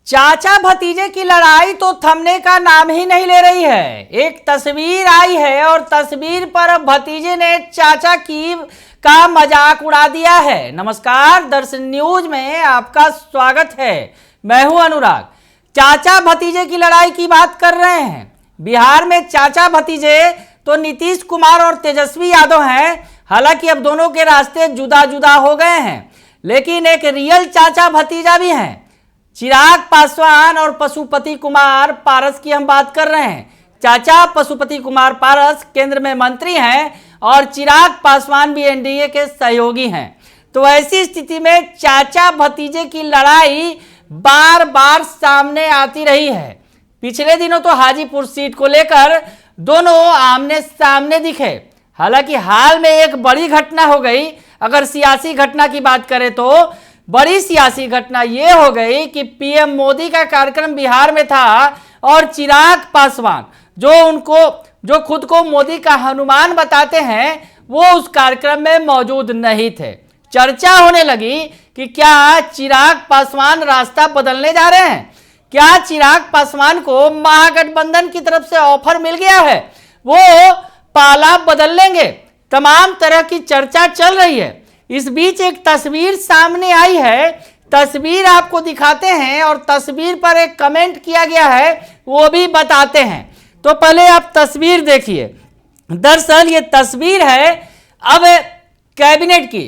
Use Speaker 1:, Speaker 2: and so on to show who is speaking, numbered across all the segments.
Speaker 1: चाचा भतीजे की लड़ाई तो थमने का नाम ही नहीं ले रही है। एक तस्वीर आई है और तस्वीर पर भतीजे ने चाचा की का मजाक उड़ा दिया है। नमस्कार, दर्शन न्यूज में आपका स्वागत है। मैं हूं अनुराग। चाचा भतीजे की लड़ाई की बात कर रहे हैं। बिहार में चाचा भतीजे तो नीतीश कुमार और तेजस्वी यादव हैं। हालांकि अब दोनों के रास्ते जुदा जुदा हो गए हैं, लेकिन एक रियल चाचा भतीजा भी हैं। चिराग पासवान और पशुपति कुमार पारस की हम बात कर रहे हैं। चाचा पशुपति कुमार पारस केंद्र में मंत्री हैं और चिराग पासवान भी एनडीए के सहयोगी हैं। तो ऐसी स्थिति में चाचा भतीजे की लड़ाई बार बार सामने आती रही है। पिछले दिनों तो हाजीपुर सीट को लेकर दोनों आमने सामने दिखे। हालांकि हाल में एक बड़ी घटना हो गई। अगर सियासी घटना की बात करें तो बड़ी सियासी घटना यह हो गई कि पीएम मोदी का कार्यक्रम बिहार में था और चिराग पासवान जो खुद को मोदी का हनुमान बताते हैं, वो उस कार्यक्रम में मौजूद नहीं थे। चर्चा होने लगी कि क्या चिराग पासवान रास्ता बदलने जा रहे हैं। क्या चिराग पासवान को महागठबंधन की तरफ से ऑफर मिल गया है, वो पाला बदल लेंगे। तमाम तरह की चर्चा चल रही है। इस बीच एक तस्वीर सामने आई है। तस्वीर आपको दिखाते हैं और तस्वीर पर एक कमेंट किया गया है, वो भी बताते हैं। तो पहले आप तस्वीर देखिए। दरअसल ये तस्वीर है अब कैबिनेट की,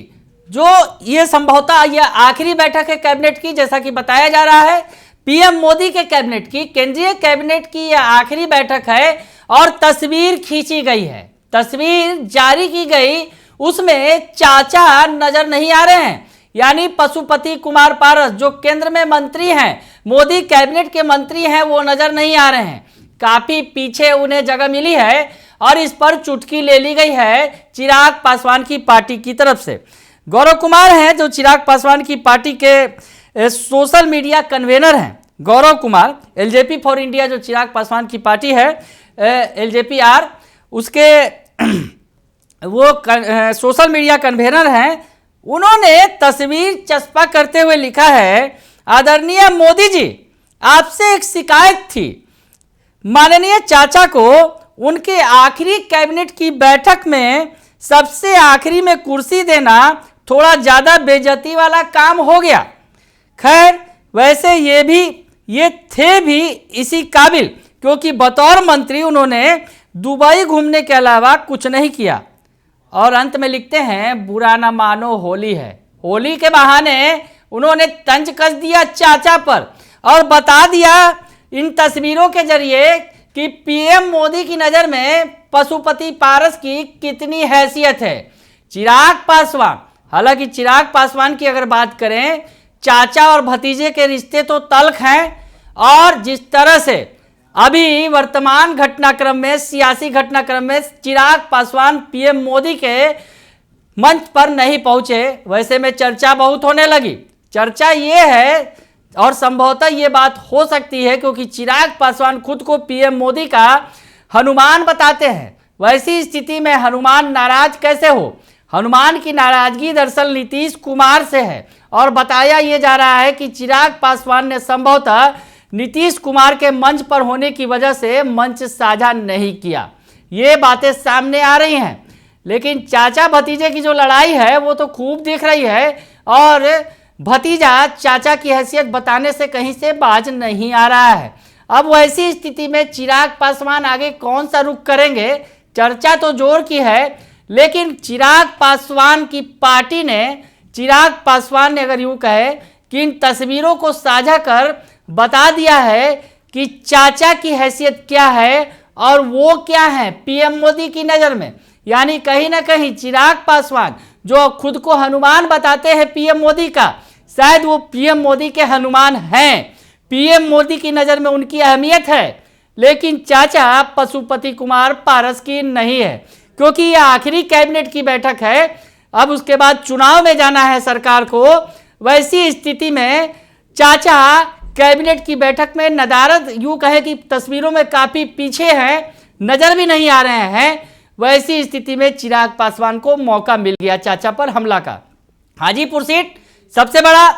Speaker 1: जो ये संभवतः ये आखिरी बैठक है कैबिनेट की, जैसा कि बताया जा रहा है। पीएम मोदी के कैबिनेट की, केंद्रीय कैबिनेट की यह आखिरी बैठक है और तस्वीर खींची गई है, तस्वीर जारी की गई। उसमें चाचा नजर नहीं आ रहे हैं, यानी पशुपति कुमार पारस जो केंद्र में मंत्री हैं, मोदी कैबिनेट के मंत्री हैं, वो नजर नहीं आ रहे हैं। काफी पीछे उन्हें जगह मिली है और इस पर चुटकी ले ली गई है चिराग पासवान की पार्टी की तरफ से। गौरव कुमार हैं जो चिराग पासवान की पार्टी के सोशल मीडिया कन्वेनर हैं। Gaurav Kumar LJP for India जो चिराग पासवान की पार्टी है, एलजेपीआर, उसके वो सोशल मीडिया कन्वेनर हैं। उन्होंने तस्वीर चस्पा करते हुए लिखा है, आदरणीय मोदी जी, आपसे एक शिकायत थी। माननीय चाचा को उनके आखिरी कैबिनेट की बैठक में सबसे आखिरी में कुर्सी देना थोड़ा ज़्यादा बेइज्जती वाला काम हो गया। खैर, वैसे ये थे भी इसी काबिल, क्योंकि बतौर मंत्री उन्होंने दुबई घूमने के अलावा कुछ नहीं किया। और अंत में लिखते हैं, बुरा ना मानो होली है। होली के बहाने उन्होंने तंज कस दिया चाचा पर और बता दिया इन तस्वीरों के जरिए कि पीएम मोदी की नज़र में पशुपति पारस की कितनी हैसियत है। चिराग पासवान, हालांकि चिराग पासवान की अगर बात करें, चाचा और भतीजे के रिश्ते तो तल्ख हैं। और जिस तरह से अभी वर्तमान घटनाक्रम में, सियासी घटनाक्रम में चिराग पासवान पीएम मोदी के मंच पर नहीं पहुंचे, वैसे में चर्चा बहुत होने लगी। चर्चा ये है और संभवतः ये बात हो सकती है क्योंकि चिराग पासवान खुद को पीएम मोदी का हनुमान बताते हैं। वैसी स्थिति में हनुमान नाराज कैसे हो? हनुमान की नाराजगी दरअसल नीतीश कुमार से है और बताया ये जा रहा है कि चिराग पासवान ने संभवतः नीतीश कुमार के मंच पर होने की वजह से मंच साझा नहीं किया। ये बातें सामने आ रही हैं। लेकिन चाचा भतीजे की जो लड़ाई है वो तो खूब दिख रही है और भतीजा चाचा की हैसियत बताने से कहीं से बाज नहीं आ रहा है। अब वैसी स्थिति में चिराग पासवान आगे कौन सा रुख करेंगे? चर्चा तो जोर की है, लेकिन चिराग पासवान की पार्टी ने, चिराग पासवान ने अगर यूँ कहे कि इन तस्वीरों को साझा कर बता दिया है कि चाचा की हैसियत क्या है और वो क्या है पीएम मोदी की नज़र में। यानी कहीं ना कहीं चिराग पासवान जो खुद को हनुमान बताते हैं पीएम मोदी का, शायद वो पीएम मोदी के हनुमान हैं। पीएम मोदी की नज़र में उनकी अहमियत है, लेकिन चाचा पशुपति कुमार पारस की नहीं है, क्योंकि ये आखिरी कैबिनेट की बैठक है। अब उसके बाद चुनाव में जाना है सरकार को। वैसी स्थिति में चाचा कैबिनेट की बैठक में नदारद, यूँ कहे कि तस्वीरों में काफ़ी पीछे हैं, नज़र भी नहीं आ रहे हैं। वैसी स्थिति में चिराग पासवान को मौका मिल गया चाचा पर हमला का। हाजीपुर सीट सबसे बड़ा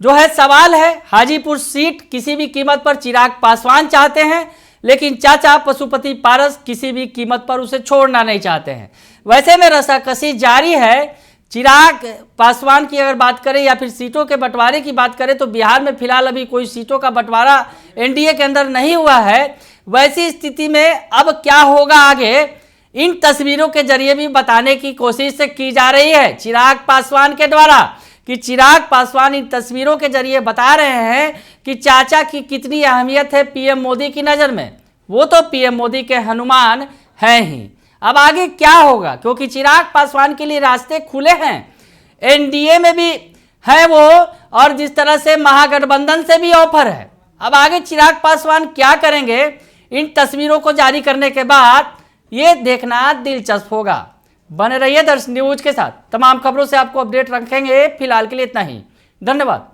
Speaker 1: जो है सवाल है। हाजीपुर सीट किसी भी कीमत पर चिराग पासवान चाहते हैं, लेकिन चाचा पशुपति पारस किसी भी कीमत पर उसे छोड़ना नहीं चाहते हैं। वैसे में रसाकसी जारी है। चिराग पासवान की अगर बात करें या फिर सीटों के बंटवारे की बात करें तो बिहार में फिलहाल अभी कोई सीटों का बंटवारा एनडीए के अंदर नहीं हुआ है। वैसी स्थिति में अब क्या होगा आगे, इन तस्वीरों के जरिए भी बताने की कोशिश की जा रही है चिराग पासवान के द्वारा, कि चिराग पासवान इन तस्वीरों के जरिए बता रहे हैं कि चाचा की कितनी अहमियत है पीएम मोदी की नज़र में। वो तो पीएम मोदी के हनुमान हैं ही। अब आगे क्या होगा, क्योंकि चिराग पासवान के लिए रास्ते खुले हैं, एनडीए में भी है वो, और जिस तरह से महागठबंधन से भी ऑफर है। अब आगे चिराग पासवान क्या करेंगे इन तस्वीरों को जारी करने के बाद, ये देखना दिलचस्प होगा। बने रहिए दर्श न्यूज के साथ, तमाम खबरों से आपको अपडेट रखेंगे। फिलहाल के लिए इतना ही, धन्यवाद।